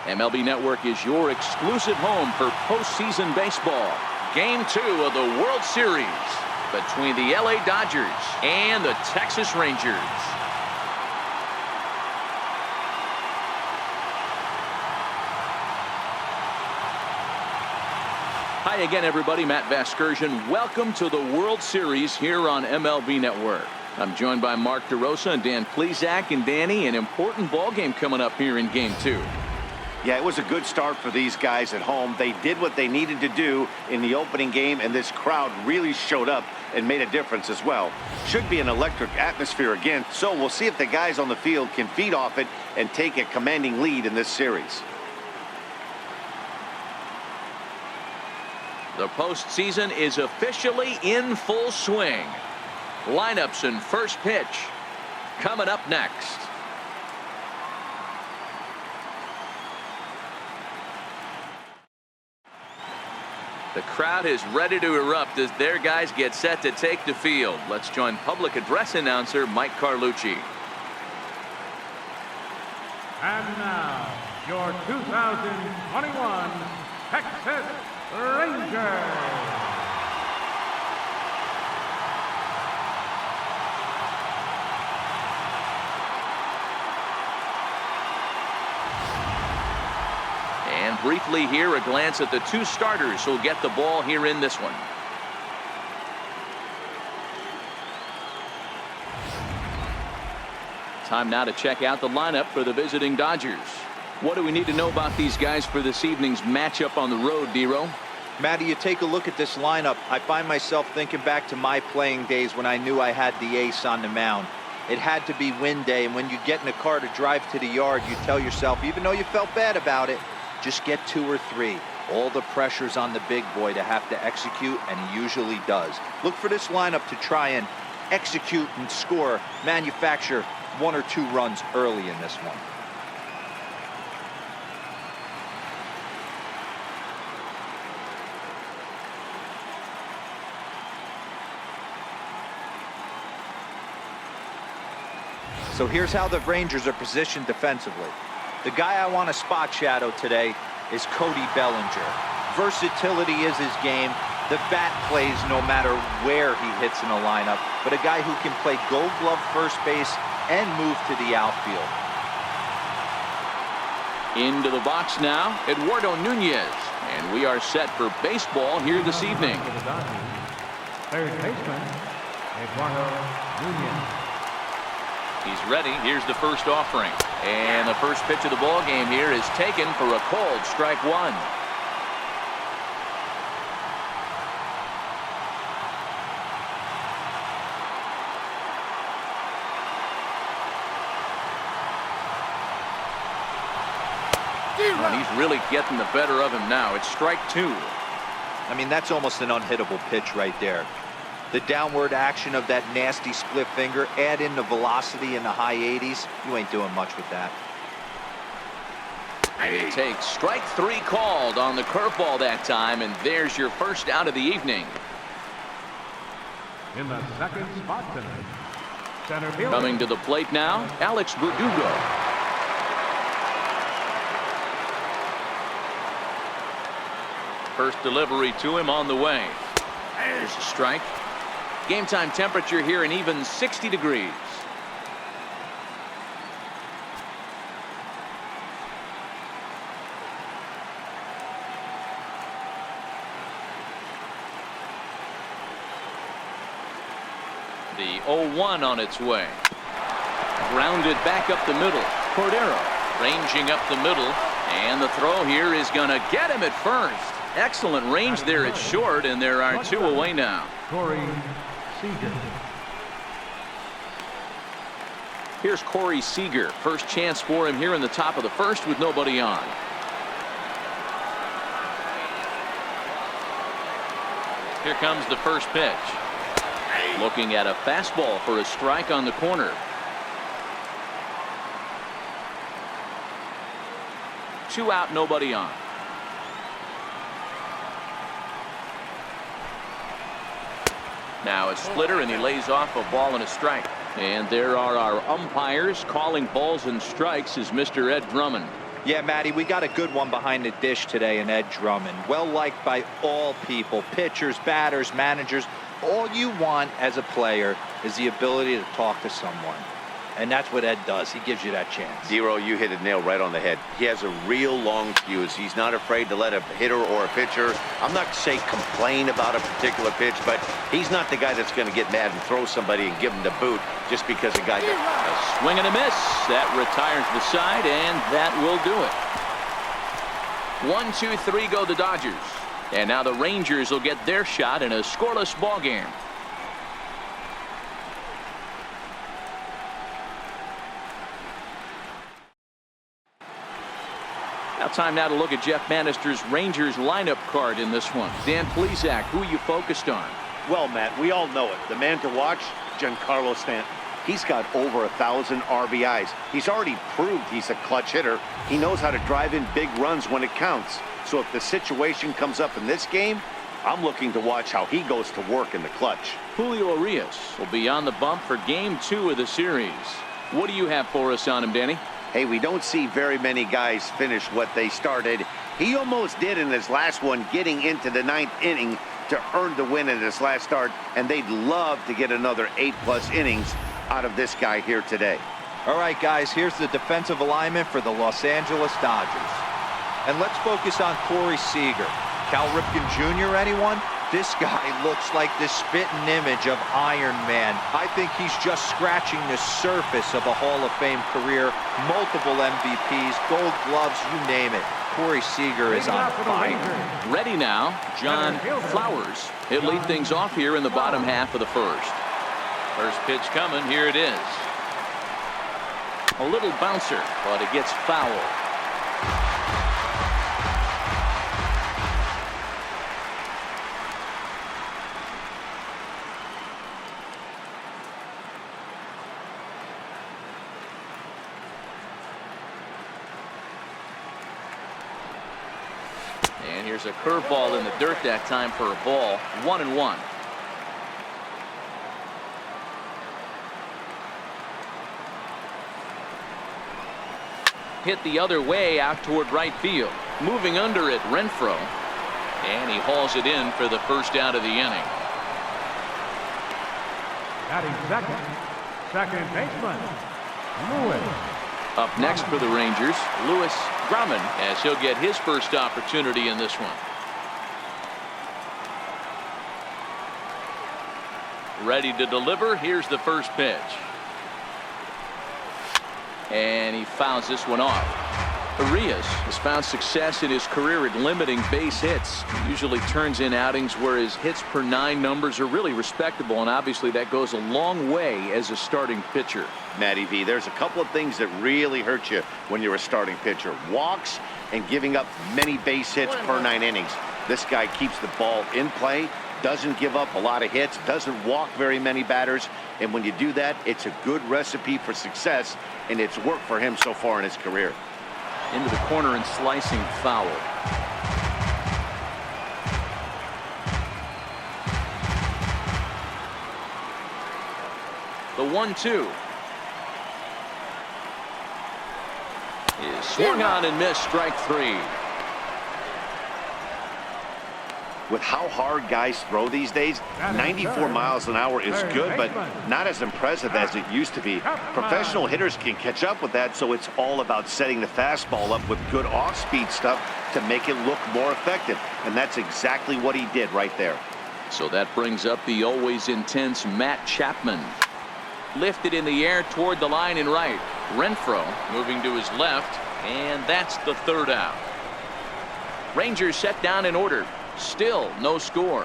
MLB Network is your exclusive home for postseason baseball. Game 2 of the World Series between the LA Dodgers and the Texas Rangers. Hi again, everybody. Matt Vasgersian. Welcome to the World Series here on MLB Network. I'm joined by Mark DeRosa and Dan Plesac. And Danny, an important ball game coming up here in Game 2. Yeah, it was a good start for these guys at home. They did what they needed to do in the opening game, and this crowd really showed up and made a difference as well. Should be an electric atmosphere again, so we'll see if the guys on the field can feed off it and take a commanding lead in this series. The postseason is officially in full swing. Lineups and first pitch coming up next. The crowd is ready to erupt as their guys get set to take the field. Let's join public address announcer Mike Carlucci. And now, your 2021 Texas Rangers. And briefly here, a glance at the two starters who'll get the ball here in this one. Time now to check out the lineup for the visiting Dodgers. What do we need to know about these guys for this evening's matchup on the road, Dero? Matty, you take a look at this lineup. I find myself thinking back to my playing days when I knew I had the ace on the mound. It had to be win day, and when you get in a car to drive to the yard, you tell yourself, even though you felt bad about it, just get 2 or 3. All the pressure's on the big boy to have to execute, and he usually does. Look for this lineup to try and execute and score, manufacture 1 or 2 runs early in this one. So here's how the Rangers are positioned defensively. The guy I want to spot shadow today is Cody Bellinger. Versatility is his game. The bat plays no matter where he hits in a lineup, but a guy who can play Gold Glove first base and move to the outfield. Into the box now, Eduardo Nunez. And we are set for baseball here this evening. Third baseman, Eduardo Nunez. He's ready. Here's the first offering. And the first pitch of the ball game here is taken for a called strike 1. And he's really getting the better of him now. It's strike 2. I mean, that's almost an unhittable pitch right there. The downward action of that nasty split finger, add in the velocity in the high 80s, you ain't doing much with that. And it takes strike 3 called on the curveball that time, and there's your first out of the evening. In the second spot tonight, center field. Coming to the plate now, Alex Verdugo. First delivery to him on the way. There's a strike. Game time temperature here an even 60 degrees. The 0-1 on its way. Grounded back up the middle. Cordero ranging up the middle. And the throw here is going to get him at first. Excellent range there at short, and there are 2 away now. Corey Seager. Here's Corey Seager. First chance for him here in the top of the first with nobody on. Here comes the first pitch. Looking at a fastball for a strike on the corner. 2 out, nobody on. Now a splitter, and he lays off a ball and a strike. And there are our umpires calling balls and strikes is Mr. Ed Drummond. Yeah, Matty, we got a good one behind the dish today in Ed Drummond. Well-liked by all people, pitchers, batters, managers. All you want as a player is the ability to talk to someone. And that's what Ed does. He gives you that chance. Zero, you hit a nail right on the head. He has a real long fuse. He's not afraid to let a hitter or a pitcher, I'm not to say complain about a particular pitch, but he's not the guy that's going to get mad and throw somebody and give him the boot just because a guy... A swing and a miss. That retires the side, and that will do it. 1-2-3 go the Dodgers. And now the Rangers will get their shot in a scoreless ball game. Now time now to look at Jeff Bannister's Rangers lineup card in this one. Dan Plesac, who are you focused on? Well, Matt, we all know it. The man to watch, Giancarlo Stanton. He's got over 1,000 RBIs. He's already proved he's a clutch hitter. He knows how to drive in big runs when it counts. So if the situation comes up in this game, I'm looking to watch how he goes to work in the clutch. Julio Urias will be on the bump for Game 2 of the series. What do you have for us on him, Danny? Hey, we don't see very many guys finish what they started. He almost did in his last one, getting into the 9th inning to earn the win in his last start, and they'd love to get another 8+ innings out of this guy here today. All right, guys, here's the defensive alignment for the Los Angeles Dodgers. And let's focus on Corey Seager. Cal Ripken Jr., anyone? This guy looks like the spitting image of Iron Man. I think he's just scratching the surface of a Hall of Fame career. Multiple MVPs, Gold Gloves, you name it. Corey Seager is on fire. Ready now, John Flowers. He'll lead things off here in the bottom half of the first. First pitch coming, here it is. A little bouncer, but it gets foul. And here's a curveball in the dirt that time for a ball. 1-1. Hit the other way out toward right field. Moving under it, Renfroe. And he hauls it in for the first out of the inning. Batting second baseman, Lewis. Up next for the Rangers, Louis Grumman, as he'll get his first opportunity in this one. Ready to deliver. Here's the first pitch. And he fouls this one off. Urias has found success in his career at limiting base hits. Usually turns in outings where his hits per 9 numbers are really respectable, and obviously that goes a long way as a starting pitcher. Matty V, there's a couple of things that really hurt you when you're a starting pitcher. Walks and giving up many base hits per 9 innings. This guy keeps the ball in play, doesn't give up a lot of hits, doesn't walk very many batters, and when you do that, it's a good recipe for success, and it's worked for him so far in his career. Into the corner and slicing foul. The 1-2 is swung on and missed. Strike 3. With how hard guys throw these days, 94 miles an hour is good, but not as impressive as it used to be. Professional hitters can catch up with that, so it's all about setting the fastball up with good off-speed stuff to make it look more effective, and that's exactly what he did right there. So that brings up the always intense Matt Chapman. Lifted in the air toward the line and right. Renfroe moving to his left, and that's the third out. Rangers set down in order. Still no score.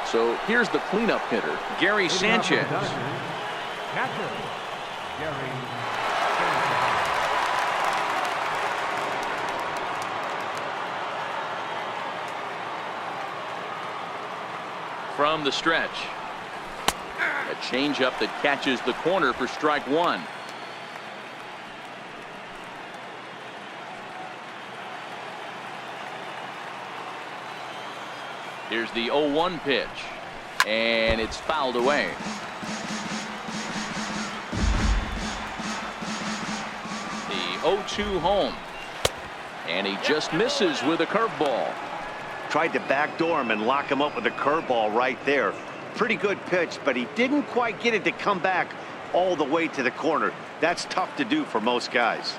So here's the cleanup hitter, Gary Sanchez. Catcher, Gary Sanchez. From the stretch. A changeup that catches the corner for strike 1. Here's the 0-1 pitch, and it's fouled away. The 0-2 home, and he just misses with a curveball. Tried to backdoor him and lock him up with a curveball right there. Pretty good pitch, but he didn't quite get it to come back all the way to the corner. That's tough to do for most guys.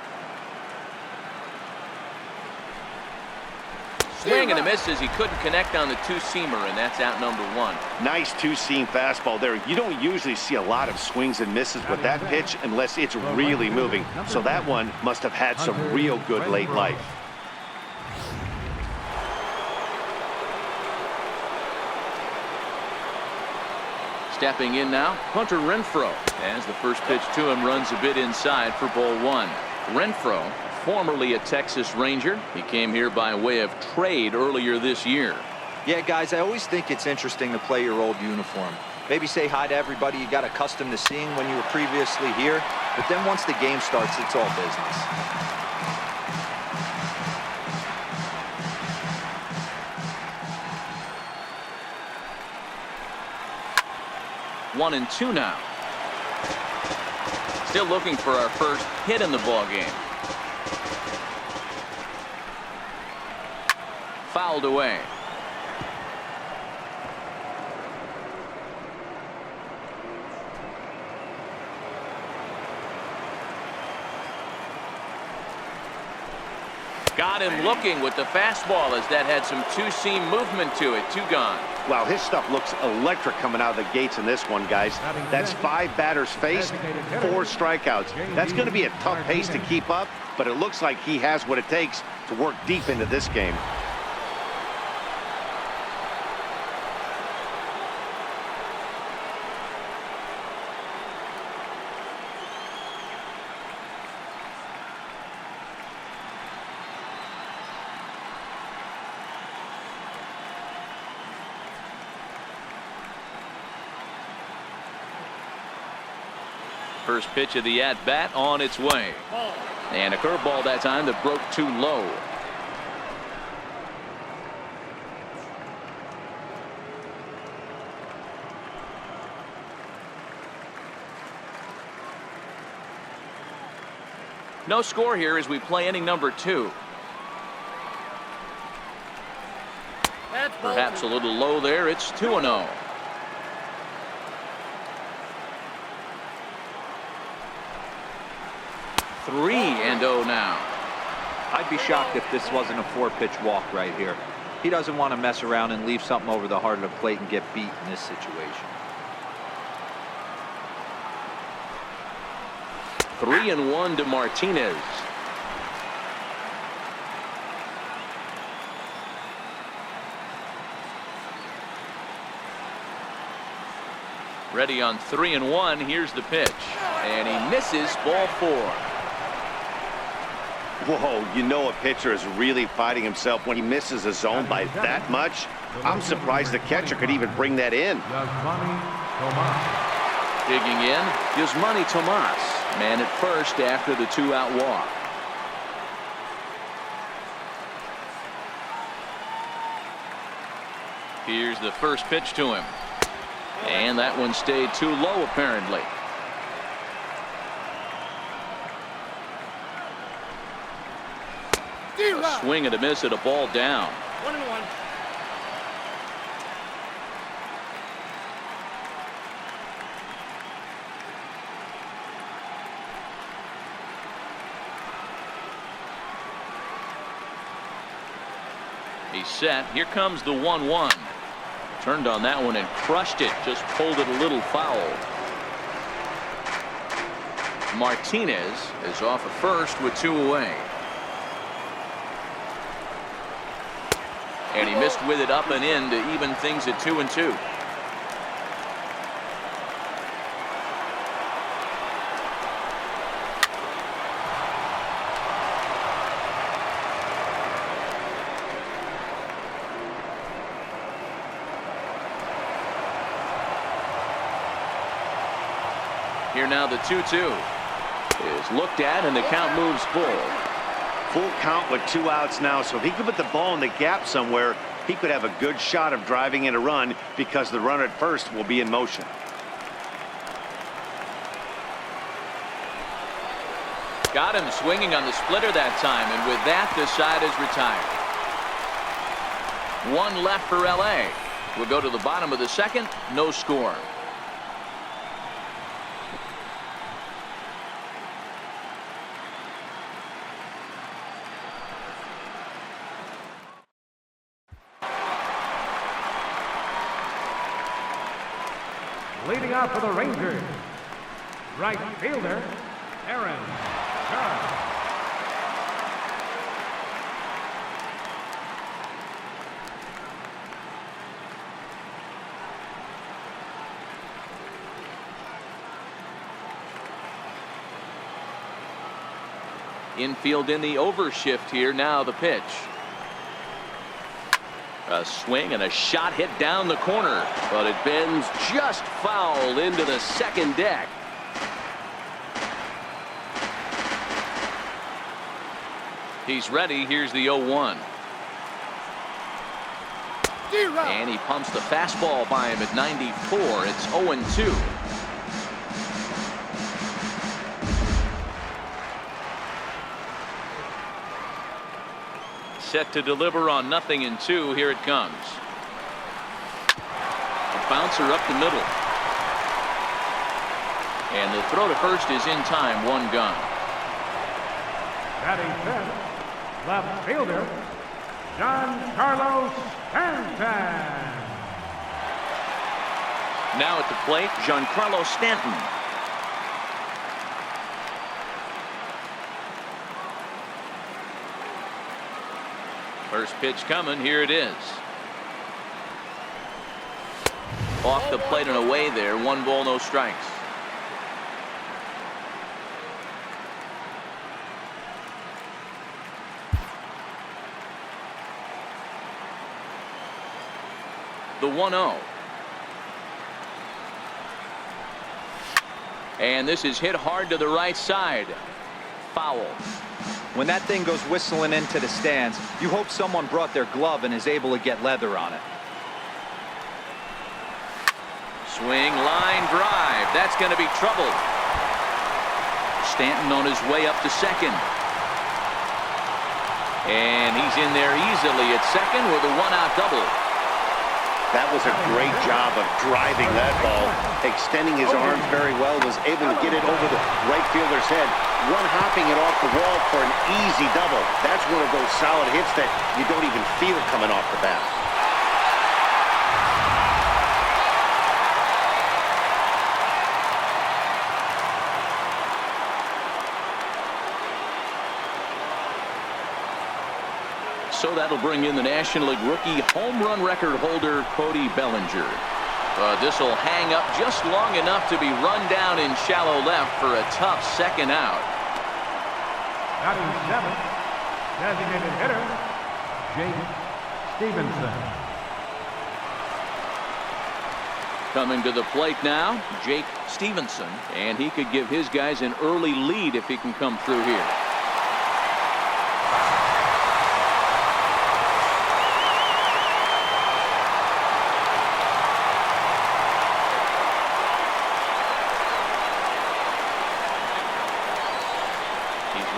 Swing and a miss as he couldn't connect on the two-seamer, and that's out number 1. Nice two-seam fastball there. You don't usually see a lot of swings and misses with that pitch unless it's really moving. So that one must have had some real good late life. Stepping in now, Hunter Renfroe, as the first pitch to him runs a bit inside for ball 1. Renfroe, formerly a Texas Ranger. He came here by way of trade earlier this year. Yeah, guys, I always think it's interesting to play your old uniform. Maybe say hi to everybody you got accustomed to seeing when you were previously here. But then once the game starts, it's all business. One and two now. Still looking for our first hit in the ball game. Fouled away. Got him looking with the fastball as that had some two-seam movement to it. 2 gone. Wow, his stuff looks electric coming out of the gates in this one, guys. That's 5 batters faced, 4 strikeouts. That's going to be a tough pace to keep up, but it looks like he has what it takes to work deep into this game. First pitch of the at-bat on its way. And a curveball that time that broke too low. No score here as we play inning number 2. Perhaps a little low there. It's 2-0. Three and 0 now. I'd be shocked if this wasn't a 4-pitch walk right here. He doesn't want to mess around and leave something over the heart of the plate and get beat in this situation. 3-1 to Martinez. Ready on 3-1. Here's the pitch, and he misses. Ball 4. Whoa, you know a pitcher is really fighting himself when he misses a zone by that much. I'm surprised the catcher could even bring that in. Digging in, Yasmani Tomas, man at first after the 2-out walk. Here's the first pitch to him, and that one stayed too low apparently. A swing and a miss at a ball down. 1-1. He's set. Here comes the 1-1. Turned on that one and crushed it. Just pulled it a little foul. Martinez is off at first with 2 away. And he missed with it up and in to even things at 2-2. Here now the 2-2 is looked at and the count moves full. Full count with 2 outs now, so if he could put the ball in the gap somewhere, he could have a good shot of driving in a run because the runner at first will be in motion. Got him swinging on the splitter that time, and with that, the side is retired. One left for LA. We'll go to the bottom of the second. No score. Leading off for the Rangers, right fielder, Aaron Judge. Infield in the overshift here. Now the pitch. A swing and a shot hit down the corner, but it bends just foul into the second deck. He's ready. Here's the 0-1. And he pumps the fastball by him at 94. It's 0-2. Set to deliver on 0-2. Here it comes. A bouncer up the middle. And the throw to first is in time. One gun. Batting fifth, left fielder, Giancarlo Stanton. Now at the plate, Giancarlo Stanton. First pitch coming. Here it is. Off the plate and away there. 1 ball, no strikes. The 1-0. And this is hit hard to the right side. Foul. When that thing goes whistling into the stands, you hope someone brought their glove and is able to get leather on it. Swing, line drive. That's going to be trouble. Stanton on his way up to second. And he's in there easily at second with a 1-out double. That was a great job of driving that ball, extending his arms very well, was able to get it over the right fielder's head, one-hopping it off the wall for an easy double. That's one of those solid hits that you don't even feel coming off the bat. So that'll bring in the National League rookie home run record holder Cody Bellinger. This will hang up just long enough to be run down in shallow left for a tough second out. Batting seventh, designated hitter, Jake Stevenson. Coming to the plate now, Jake Stevenson, and he could give his guys an early lead if he can come through here.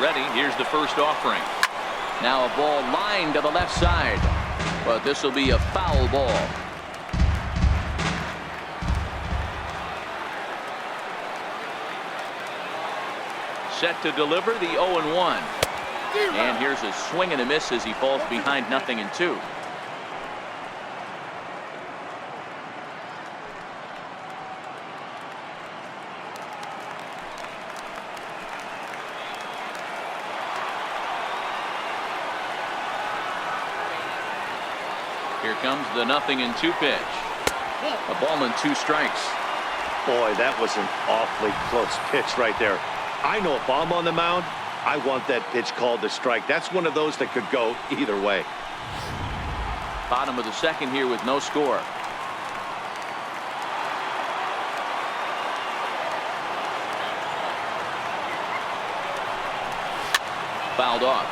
Ready. Here's the first offering. Now a ball lined to the left side, but this will be a foul ball. Set to deliver the 0-1. And here's a swing and a miss as he falls behind 0-2. Here comes the 0-2 pitch. A ball and 2 strikes. Boy, that was an awfully close pitch right there. I know if I'm on the mound, I want that pitch called a strike. That's one of those that could go either way. Bottom of the second here with no score. Fouled off.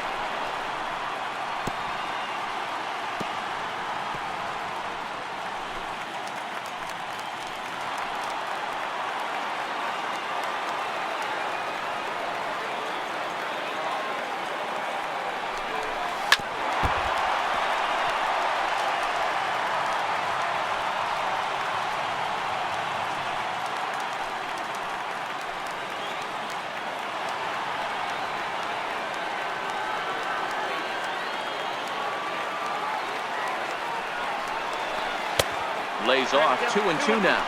lays off 2-2 now.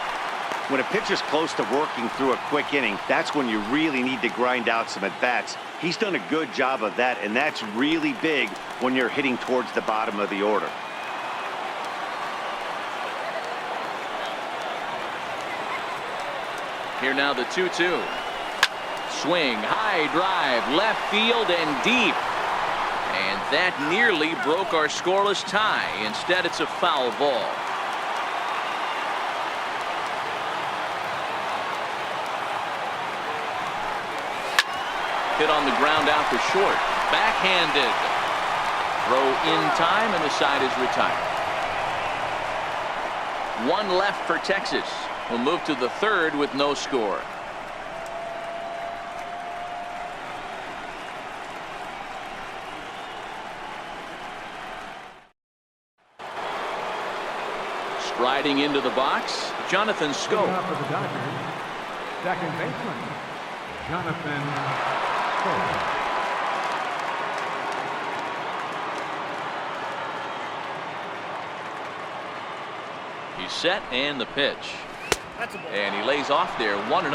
When a pitcher's close to working through a quick inning, that's when you really need to grind out some at-bats. He's done a good job of that, and that's really big when you're hitting towards the bottom of the order. Here now the 2-2. Swing, high drive, left field and deep. And that nearly broke our scoreless tie. Instead, it's a foul ball. Hit on the ground out for short. Backhanded. Throw in time, and the side is retired. One left for Texas. We'll move to the third with no score. Striding into the box, Jonathan Scope. For the Dodgers, second baseman, Jonathan Scope. He's set, and the pitch. And he lays off there, 1-0.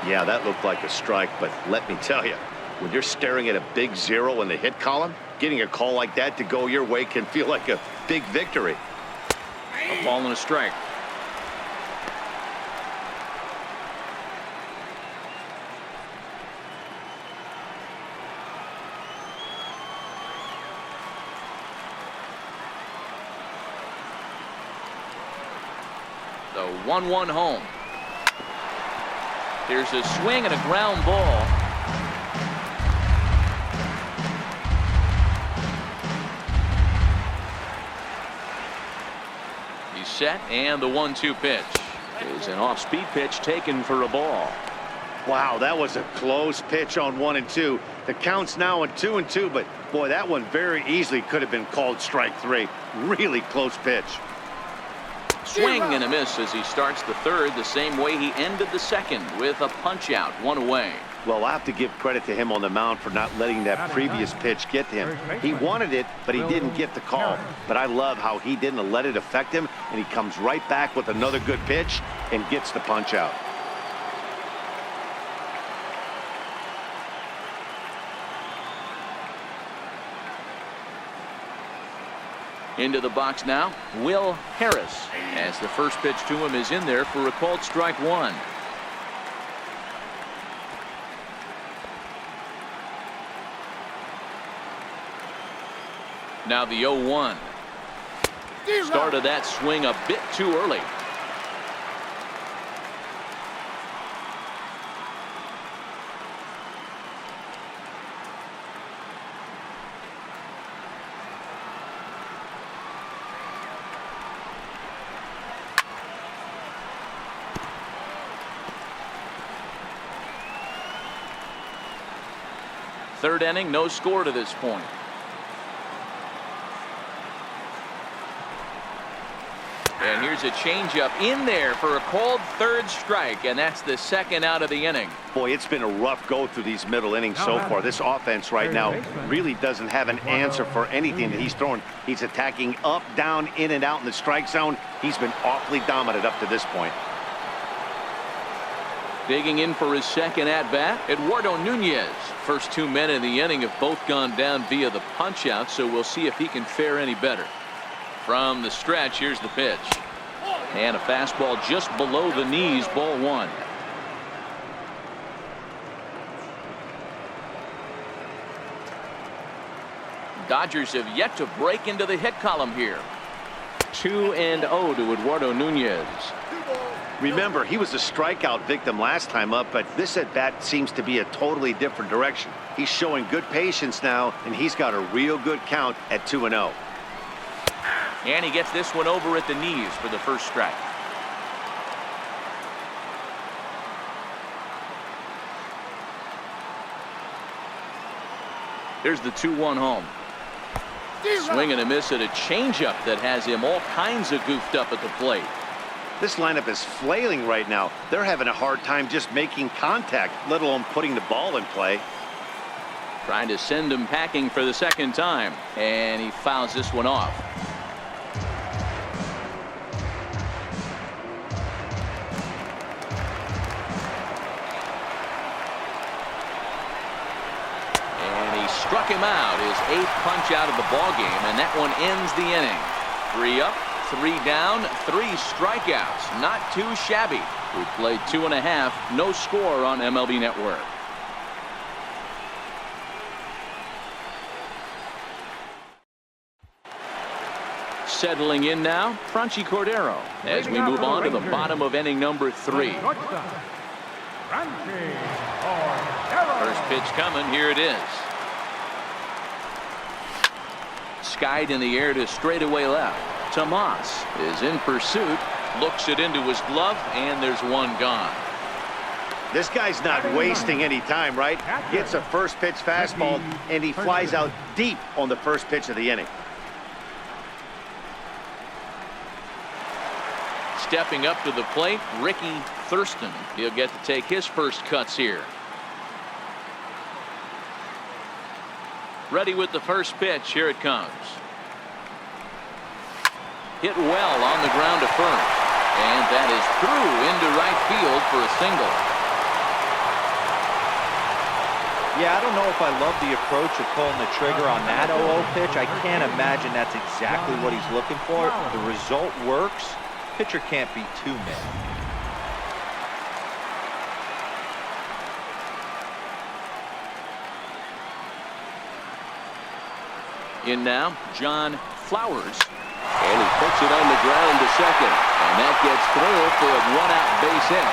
Yeah, that looked like a strike, but let me tell you, when you're staring at a big 0 in the hit column, getting a call like that to go your way can feel like a big victory. A ball and a strike. The 1-1 home. There's a swing and a ground ball. He's set, and the 1-2 pitch is an off-speed pitch taken for a ball. Wow, that was a close pitch on 1-2. The count's now at 2-2, but boy, that one very easily could have been called strike 3. Really close pitch. Swing and a miss as he starts the third the same way he ended the second, with a punch out, 1 away. Well, I have to give credit to him on the mound for not letting that previous pitch get to him. He wanted it, but he didn't get the call. But I love how he didn't let it affect him, and he comes right back with another good pitch and gets the punch out. Into the box now, Will Harris, as the first pitch to him is in there for a called strike 1. Now the 0-1. Started that swing a bit too early. Third inning, no score to this point. And here's a changeup in there for a called third strike, and that's the second out of the inning. Boy, it's been a rough go through these middle innings so far. This offense right now really doesn't have an answer for anything that he's throwing. He's attacking up, down, in and out in the strike zone. He's been awfully dominant up to this point. Digging in for his second at-bat, Eduardo Nunez. First 2 men in the inning have both gone down via the punch-out, so we'll see if he can fare any better. From the stretch, here's the pitch. And a fastball just below the knees, ball 1. Dodgers have yet to break into the hit column here. 2-0 to Eduardo Nunez. Remember, he was a strikeout victim last time up, but this at-bat seems to be a totally different direction. He's showing good patience now, and he's got a real good count at 2-0. And he gets this one over at the knees for the first strike. Here's the 2-1 home. Swing and a miss at a changeup that has him all kinds of goofed up at the plate. This lineup is flailing right now. They're having a hard time just making contact, let alone putting the ball in play. Trying to send him packing for the second time, and he fouls this one off. Struck him out, his 8th punch out of the ball game, and that one ends the inning. 3 up, 3 down, 3 strikeouts. Not too shabby. We played 2.5. No score on MLB Network. Settling in now, Franchy Cordero, as we move on to the bottom of inning number 3. First pitch coming. Here it is. Skied in the air to straightaway left. Tomas is in pursuit. Looks it into his glove, and there's one gone. This guy's not wasting any time, right? Gets a first pitch fastball, and he flies out deep on the first pitch of the inning. Stepping up to the plate, Ricky Thurston. He'll get to take his first cuts here. Ready with the first pitch. Here it comes. Hit well on the ground to first. And that is through into right field for a single. Yeah, I don't know if I love the approach of pulling the trigger on that 0-0 pitch. I can't imagine that's exactly what he's looking for. The result works. Pitcher can't be too mad. In now, John Flowers. And he puts it on the ground to second. And that gets through for a 1-out base hit.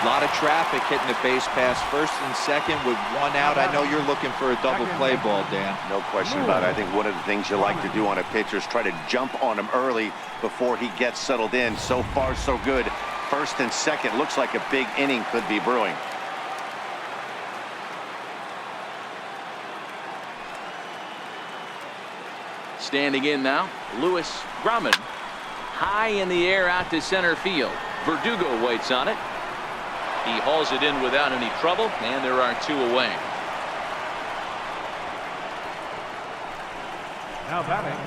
A lot of traffic hitting the base pass first and second with 1 out. I know you're looking for a double play ball, Dan. No question about it. I think one of the things you like to do on a pitcher is try to jump on him early before he gets settled in. So far, so good. First and second. Looks like a big inning could be brewing. Standing in now, Louis Grumman. High in the air out to center field. Verdugo waits on it. He hauls it in without any trouble, and there are 2 away. Now batting,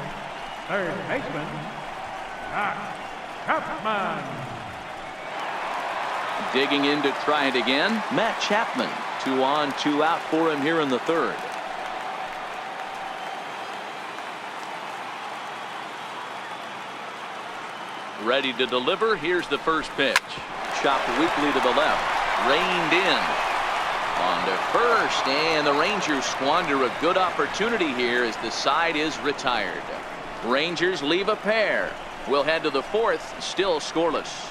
third baseman, Matt Chapman. Digging in to try it again, Matt Chapman. 2 on, 2 out for him here in the 3rd. Ready to deliver. Here's the first pitch. Chopped weakly to the left. Reined in. On to first. And the Rangers squander a good opportunity here as the side is retired. Rangers leave a pair. We'll head to the 4th. Still scoreless.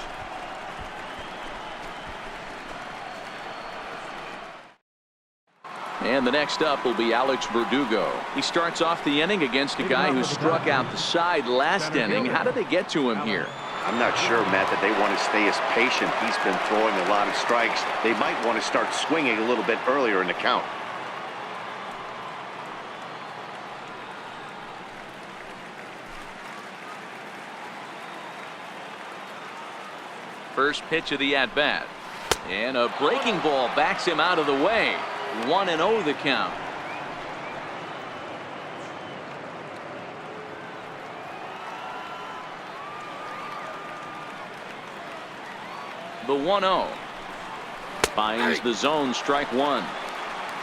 And the next up will be Alex Verdugo. He starts off the inning against a guy who struck out the side last inning. How did they get to him here? I'm not sure, Matt, that they want to stay as patient. He's been throwing a lot of strikes. They might want to start swinging a little bit earlier in the count. First pitch of the at-bat. And a breaking ball backs him out of the way. 1-0 the count. The 1-0 finds the zone, strike 1.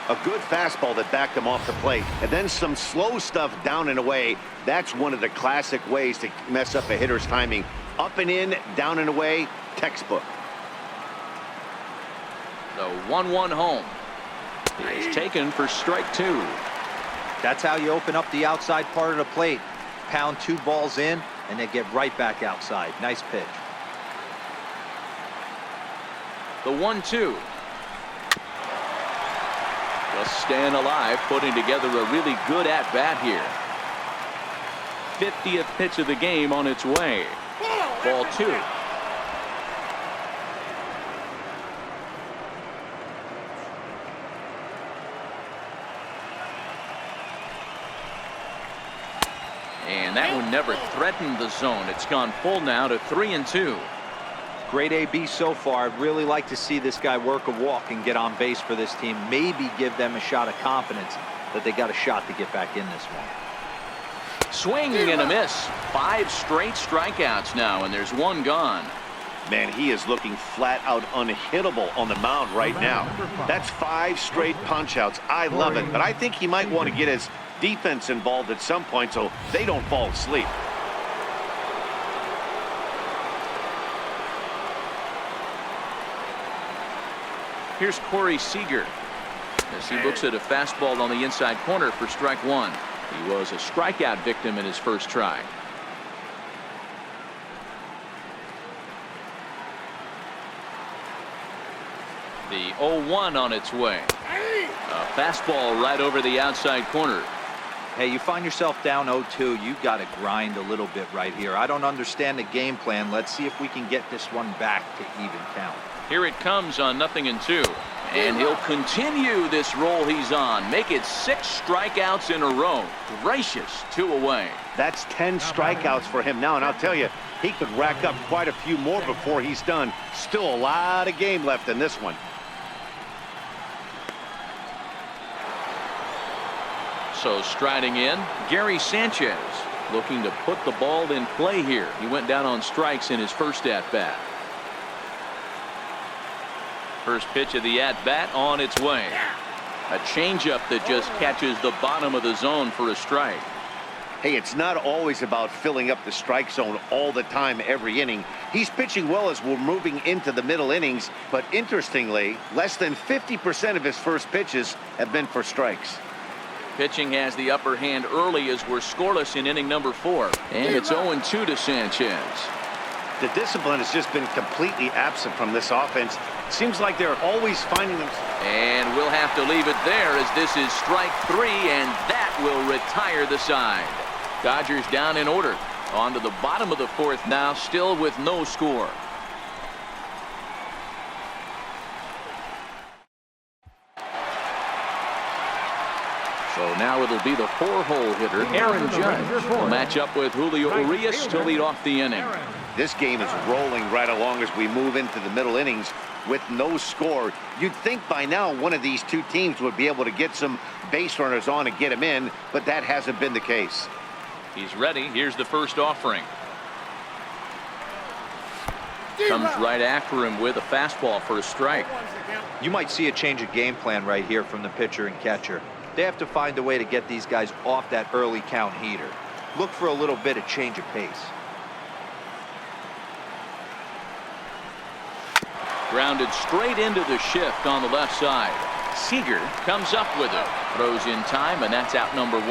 A good fastball that backed him off the plate, and then some slow stuff down and away. That's one of the classic ways to mess up a hitter's timing. Up and in, down and away, textbook. The 1-1 home is taken for strike 2. That's how you open up the outside part of the plate. Pound 2 balls in, and then get right back outside. Nice pitch. The 1-2. Just staying alive, putting together a really good at-bat here. 50th pitch of the game on its way. Ball 2. And that one never threatened the zone. It's gone full now to 3-2. Great AB so far. I'd really like to see this guy work a walk and get on base for this team. Maybe give them a shot of confidence that they got a shot to get back in this one. Swing and a miss. 5 straight strikeouts now, and there's 1 gone. Man, he is looking flat out unhittable on the mound right now. That's 5 straight punch-outs. I love it, but I think he might want to get his defense involved at some point so they don't fall asleep. Here's Corey Seager as he looks at a fastball on the inside corner for strike 1. He was a strikeout victim in his first try. The 0-1 on its way. A fastball right over the outside corner. Hey, you find yourself down 0-2, you got to grind a little bit right here. I don't understand the game plan. Let's see if we can get this one back to even count. Here it comes on 0-2. And he'll continue this roll he's on. Make it 6 strikeouts in a row. Gracious, 2 away. That's 10 strikeouts for him now, and I'll tell you, he could rack up quite a few more before he's done. Still a lot of game left in this one. So striding in, Gary Sanchez looking to put the ball in play here. He went down on strikes in his first at-bat. First pitch of the at-bat on its way. A changeup that just catches the bottom of the zone for a strike. Hey, it's not always about filling up the strike zone all the time every inning. He's pitching well as we're moving into the middle innings, but interestingly, less than 50% of his first pitches have been for strikes. Pitching has the upper hand early as we're scoreless in inning number 4. And it's 0-2 to Sanchez. The discipline has just been completely absent from this offense. Seems like they're always finding them. And we'll have to leave it there as this is strike 3, and that will retire the side. Dodgers down in order. On to the bottom of the 4th now, still with no score. So now it'll be the 4-hole hitter, Aaron Judge, will match up with Julio Urias to lead off the inning. This game is rolling right along as we move into the middle innings with no score. You'd think by now one of these two teams would be able to get some base runners on and get him in, but that hasn't been the case. He's ready. Here's the first offering. Comes right after him with a fastball for a strike. You might see a change of game plan right here from the pitcher and catcher. They have to find a way to get these guys off that early count heater. Look for a little bit of change of pace. Grounded straight into the shift on the left side. Seager comes up with it. Throws in time, and that's out number 1.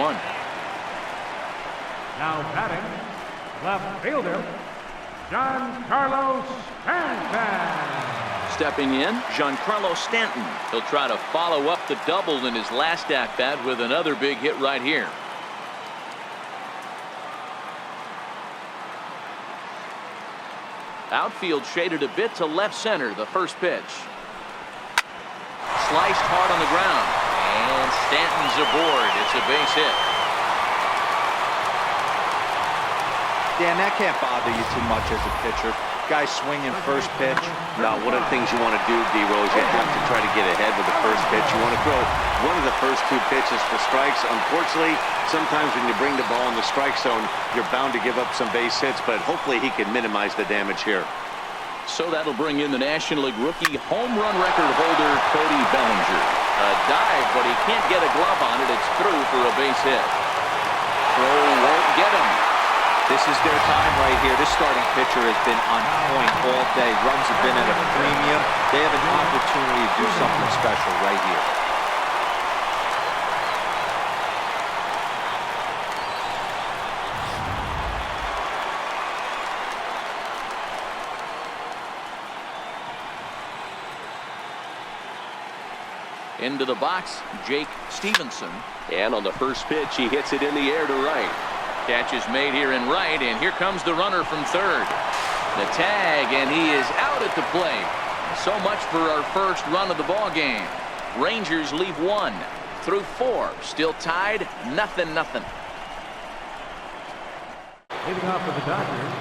Now batting, left fielder, Giancarlo Stanton. Stepping in, Giancarlo Stanton. He'll try to follow up the double in his last at-bat with another big hit right here. Outfield shaded a bit to left center, the first pitch. Sliced hard on the ground. And Stanton's aboard. It's a base hit. Dan, that can't bother you too much as a pitcher. Guy swinging first pitch. Now, one of the things you want to do, D-Rose, you have to try to get ahead with the first pitch. You want to throw one of the first 2 pitches for strikes. Unfortunately, sometimes when you bring the ball in the strike zone, you're bound to give up some base hits, but hopefully he can minimize the damage here. So that'll bring in the National League rookie home run record holder, Cody Bellinger. A dive, but he can't get a glove on it. It's through for a base hit. Throw won't get him. This is their time right here. This starting pitcher has been on point all day. Runs have been at a premium. They have an opportunity to do something special right here. Into the box, Jake Stevenson. And on the first pitch, he hits it in the air to right. Catch is made here in right, and here comes the runner from third. The tag, and he is out at the plate. So much for our first run of the ball game. Rangers leave 1 through 4. Still tied, 0-0. Leading off for the Dodgers,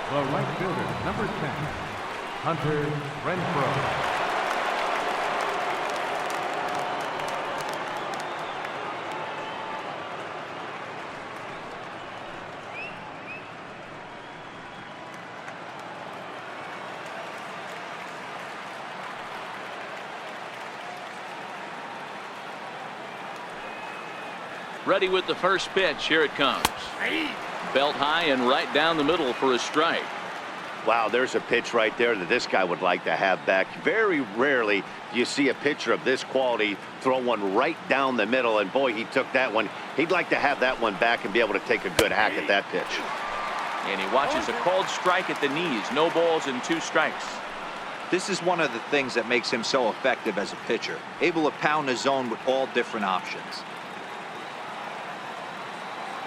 the right fielder, number 10, Hunter Renfroe. Ready with the first pitch. Here it comes. Belt high and right down the middle for a strike. Wow, there's a pitch right there that this guy would like to have back. Very rarely do you see a pitcher of this quality throw one right down the middle, and boy, he took that one. He'd like to have that one back and be able to take a good hack at that pitch. And he watches a called strike at the knees. No balls and 2 strikes. This is one of the things that makes him so effective as a pitcher, able to pound the zone with all different options.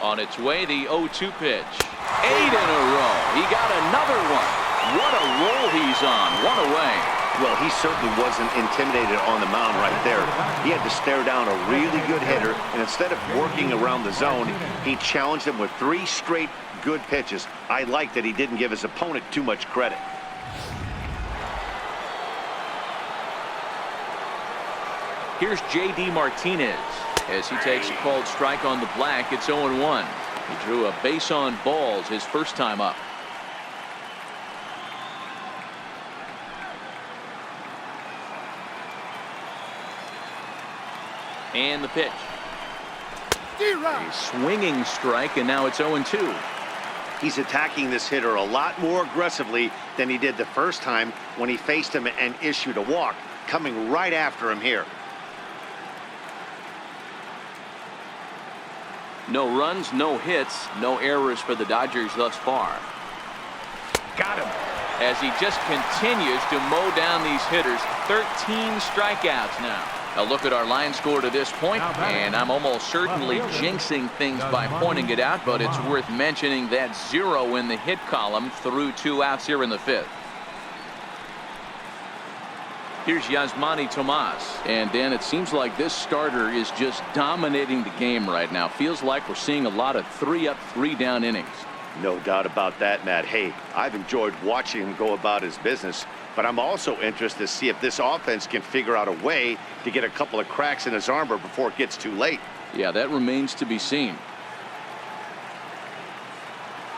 On its way, the 0-2 pitch. 8 in a row. He got another one. What a roll he's on. 1 away. Well, he certainly wasn't intimidated on the mound right there. He had to stare down a really good hitter, and instead of working around the zone, he challenged him with 3 straight good pitches. I like that he didn't give his opponent too much credit. Here's J.D. Martinez as he takes a called strike on the black. It's 0-1. He drew a base on balls his first time up. And the pitch. A swinging strike, and now it's 0-2. He's attacking this hitter a lot more aggressively than he did the first time when he faced him and issued a walk. Coming right after him here. No runs, no hits, no errors for the Dodgers thus far. Got him. As he just continues to mow down these hitters. 13 strikeouts now. A look at our line score to this point, and I'm almost certainly jinxing things by pointing it out, but it's worth mentioning that 0 in the hit column through 2 outs here in the 5th. Here's Yasmani Tomas. And Dan, it seems like this starter is just dominating the game right now. Feels like we're seeing a lot of 3-up, 3-down innings. No doubt about that, Matt. Hey, I've enjoyed watching him go about his business, but I'm also interested to see if this offense can figure out a way to get a couple of cracks in his armor before it gets too late. Yeah, that remains to be seen.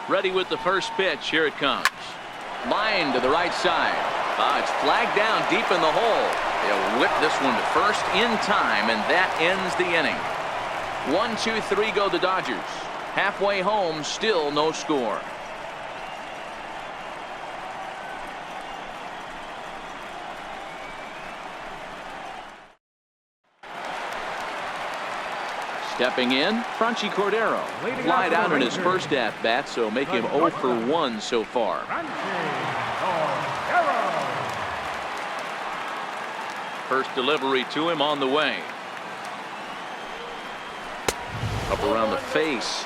Ready with the first pitch. Here it comes. Line to the right side. It's flagged down deep in the hole. They'll whip this one to first in time, and that ends the inning. 1, 2, 3 go the Dodgers. Halfway home, still no score. Stepping in, Franchy Cordero. Flied out in his first at-bat, so make him 0 for 1 so far. First delivery to him on the way. Up around the face.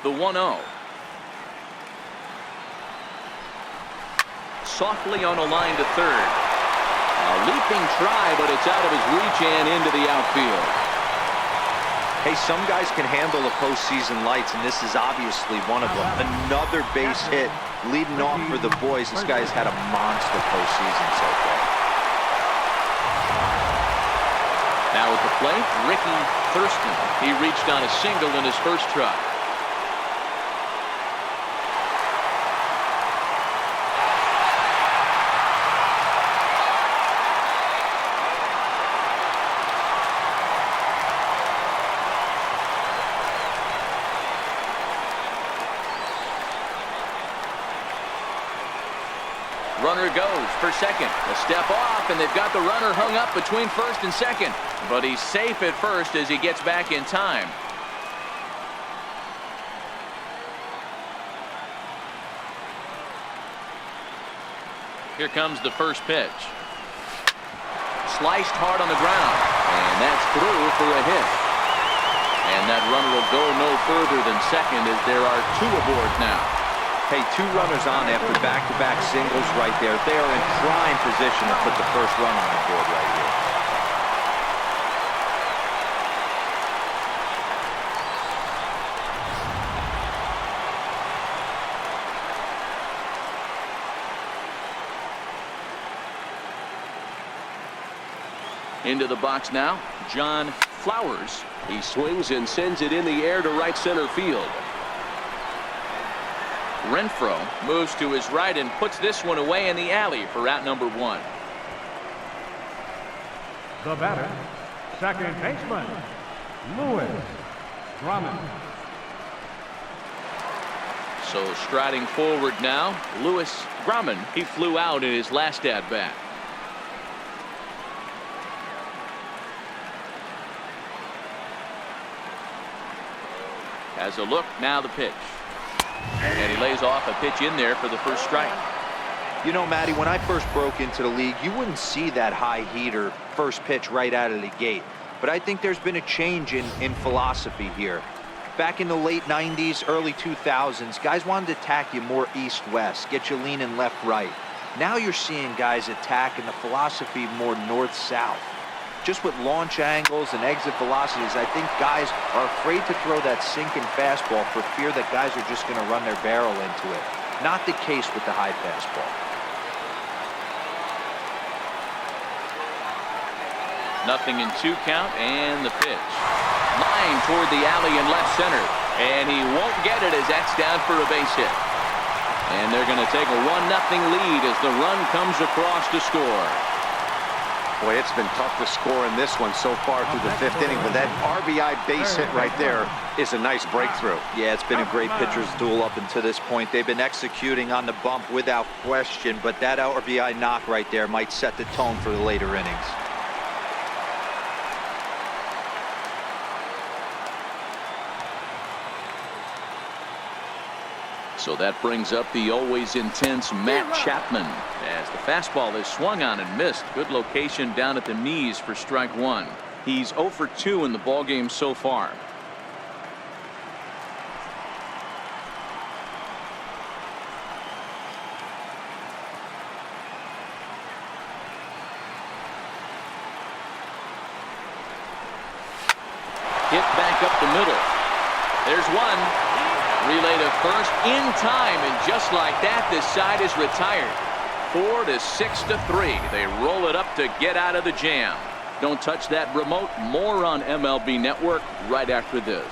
The 1-0. Softly on a line to third. A leaping try, but it's out of his reach and into the outfield. Hey, some guys can handle the postseason lights, and this is obviously one of them. Another base hit leading off for the boys. This guy's had a monster postseason so far. Now at the plate, Ricky Thurston. He reached on a single in his first try. Runner goes for second. A step off, and they've got the runner hung up between first and second. But he's safe at first as he gets back in time. Here comes the first pitch. Sliced hard on the ground, and that's through for a hit. And that runner will go no further than second as there are 2 aboard now. Hey, 2 runners on after back-to-back singles right there. They are in prime position to put the first run on the board right here. Into the box now, John Flowers. He swings and sends it in the air to right center field. Renfroe moves to his right and puts this one away in the alley for out number 1. The batter, second baseman, Lewis Drummond. So striding forward now, Lewis Drummond. He flew out in his last at bat. Has a look, now the pitch. And he lays off a pitch in there for the first strike. You know, Matty, when I first broke into the league, you wouldn't see that high heater first pitch right out of the gate. But I think there's been a change in philosophy here. Back in the late 90s, early 2000s, guys wanted to attack you more east-west, get you leaning left-right. Now you're seeing guys attack in the philosophy more north-south. Just with launch angles and exit velocities, I think guys are afraid to throw that sinking fastball for fear that guys are just going to run their barrel into it. Not the case with the high fastball. Nothing in 2 count, and the pitch. Line toward the alley in left center, and he won't get it as that's down for a base hit. And they're going to take a 1-0 lead as the run comes across to score. Boy, it's been tough to score in this one so far through the 5th inning, but that RBI base hit right there is a nice breakthrough. Yeah, it's been a great pitcher's duel up until this point. They've been executing on the bump without question, but that RBI knock right there might set the tone for the later innings. So that brings up the always intense Matt Chapman as the fastball is swung on and missed. Good location down at the knees for strike 1. He's 0 for 2 in the ballgame so far. Hit back up the middle. There's one. Relay to first in time, and just like that, this side is retired. 4 to 6 to 3. They roll it up to get out of the jam. Don't touch that remote. More on MLB Network right after this.